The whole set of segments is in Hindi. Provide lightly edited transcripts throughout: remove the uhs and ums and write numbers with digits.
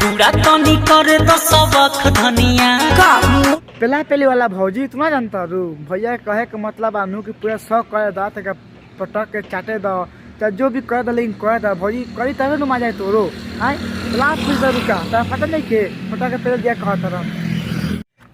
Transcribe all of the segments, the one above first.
पूरा तनी करे तो सबक धनिया पहला पहले वाला भौजी तुम ना जानता रू भैया कहे के मतलब आनू कि पूरा शौक कर दा तक पटक के चाटे दो चाहे जो भी कर दो लेकिन कर दो भौजी करी तबे न मजा तोरो आय लाभ कुछ रुका ता पता नहीं के पटक के पहले दिया कहा तरह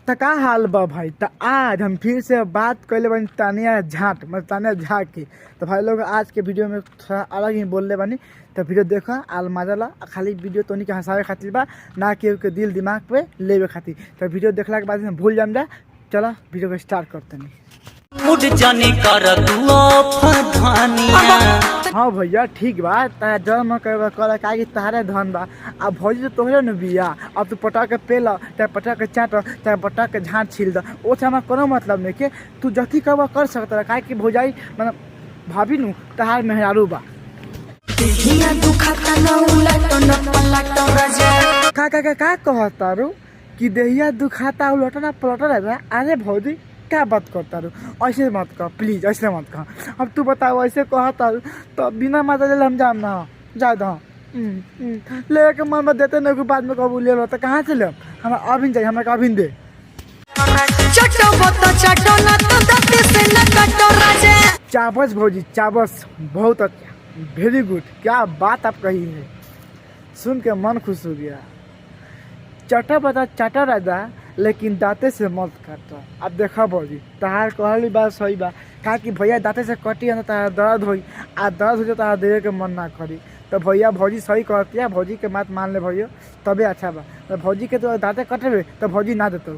त का हाल बा भाई। त आज हम फिर से बात कैले बनी तानिया झाट मतलब तानिया झाट की। तो भाई लोग आज के वीडियो में थोड़ा अलग ही बोल ले बनी। तो वीडियो देखो आल मजा ला खाली वीडियो तो नहीं के हंसावे खातिर बा ना कि के दिल दिमाग पे लेवे खातिर। तो वीडियो देखला के बाद में भूल जाम जा। चलो वीडियो को स्टार्ट करते नहीं। मुड जाने कर तू धनिया। हाँ भैया ठीक बा तारा जन्म कर का तारे धन बा। अब भौजी तो तोहरे न बिया अब तू पटा के पेल चाहे पटा के चाट चाहे पटा के झाँट छील द ओसे हमारा कोनो मतलब नहीं के तू जथी करबा कर सकता काहे कि भौजाई मतलब भाभी नु तहार मेहरारू बा। का कहता रू कि देहिया दुखाता उलटना पलटना। अरे भौजी क्या बात करता रू ऐसे मत कह प्लीज ऐसे मत कह। अब तू बताओ ऐसे कहता रू तो बिना मजा ले हम जाम ना जा दो ले के मन में देते नहीं बाद में कबू ले लो तो कहाँ से ले हमें अभी चाहिए हमें अभी दे। चाबस भौजी चाबस बहुत अच्छा वेरी गुड क्या बात आप कही है सुन के मन खुश हो गया। चटा बता चटा राजा लेकिन दांते से मत काटो। अब देखा भौजी तहार कहली बात सही बा कहा कि भैया दांते से कटी है तहार दर्द होई आ दर्द हो जाए तहार देवे के मन ना करी। तो भैया भौजी सही कहती है भौजी के बात मान ले भैया तबे अच्छा बा। तो भौजी के तो दांते कटेबे तो भौजी ना देते।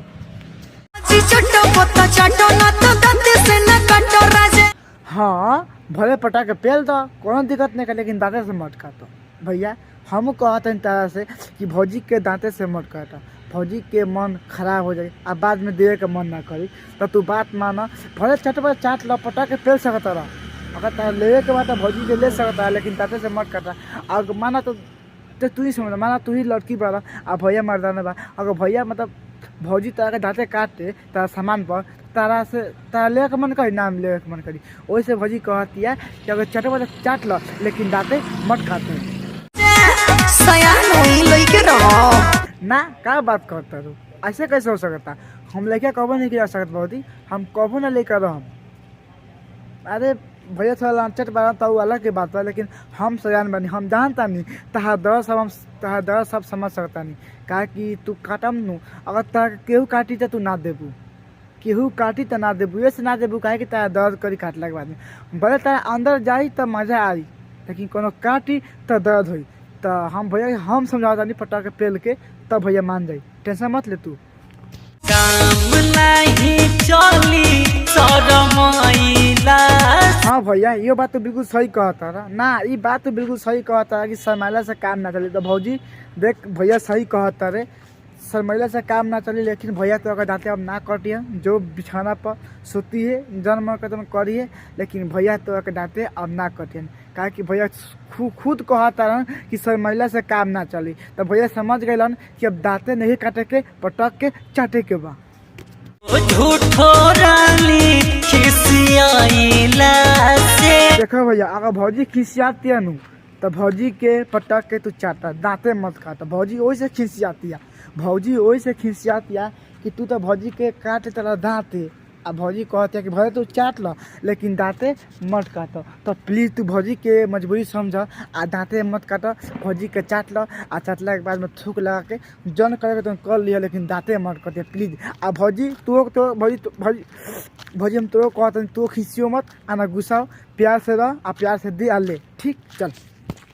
हाँ भले पटा के पेल दो कोनो दिक्कत नहीं कर लेकिन दांते से मत काटो भैया। हम कहते हैं तरह से कि भौजी के दांते से मत काटो भौजी के मन खराब हो जाए अब बाद में देवे के मन ना करी। तो तू बात माना भले चट पर चाट लो पटा के पेल सकता रह अगर तार लेवे के बाद भौजी के ले सकता है लेकिन दांते से मत काटा। अगर माना तो तू ही समझ माना तू ही लड़की बड़ा अब भैया मर्दाना बा अगर भैया मतलब भौजी तारा के दांते काटे तारा सामान पर तारा से तारा ले के मन करी नाम ले के मन करी वैसे भौजी कहती है कि अगर चटे पर चाट लो लेकिन दांते मत काटे ना का बात करता रू ऐसे कैसे हो सकता हम लेके कबो नहीं किया सकता भौजी हम कबो ना लेकर हम। अरे भैया थोड़ा लांचट बना तो अलग की बात है लेकिन हम सयान बनी हम जानता नहीं तहार दर्द सब समझ सकता नहीं कहा कि तू काटम नू अगर तहार केहू काटी तो तू ना देबू केहू काटी तो ना देबू ऐसे ना देबू काहे कि तारा दर्द करी काटला के बाद में भले तारा अंदर जाई तो मजा आई लेकिन कोनो काटी तो दर्द होई। तो हम भैया हम समझाता नहीं पटा के पेल के तब भैया मान जाई टेंशन मत ले तू। काम नहीं चली शरमैला। हाँ भैया ये बात तो बिल्कुल सही कहता रहा ना ये बात तो बिल्कुल सही कहता है कि शर्माइला से काम ना चले। तो भौजी देख भैया सही कहता रे शर्माइला से काम ना चली लेकिन भैया तो अगर दांते अब ना कटिए जो बिछाना पर सोती है जन्म कदम करिए लेकिन भैया तो अगर दांते अब ना कटिए कहा कि भैया खुद कहता रहा कि शर्माइला से काम ना चली। तो भैया समझ गए कि अब दांते नहीं काटे के पटक के चाटे के बा। देखो भैया अगर भौजी खिसियाती है नू तो भौजी के पटक के तू चाटा दांते मत खाता भौजी वही से खिसियाती है भौजी वही से खिसियाती है कि तू तो भौजी के काटे तरह दांते अब भौजी कहते हैं कि भले तू चाट लो लेकिन दांते मत काटो। तो प्लीज़ तू भौजी के मजबूरी समझ आ दांते मत काटो भौजी के चाट लो आ चाटला के बाद में थूक लगा के जन करे तो कर लिया लेकिन दांते मत काटे प्लीज़। आ भौजी तो भौजी हम तो कहते हैं तू खिसियो मत आना गुस्साओ प्यार से रह आ प्यार से दे आ ले ठीक चल।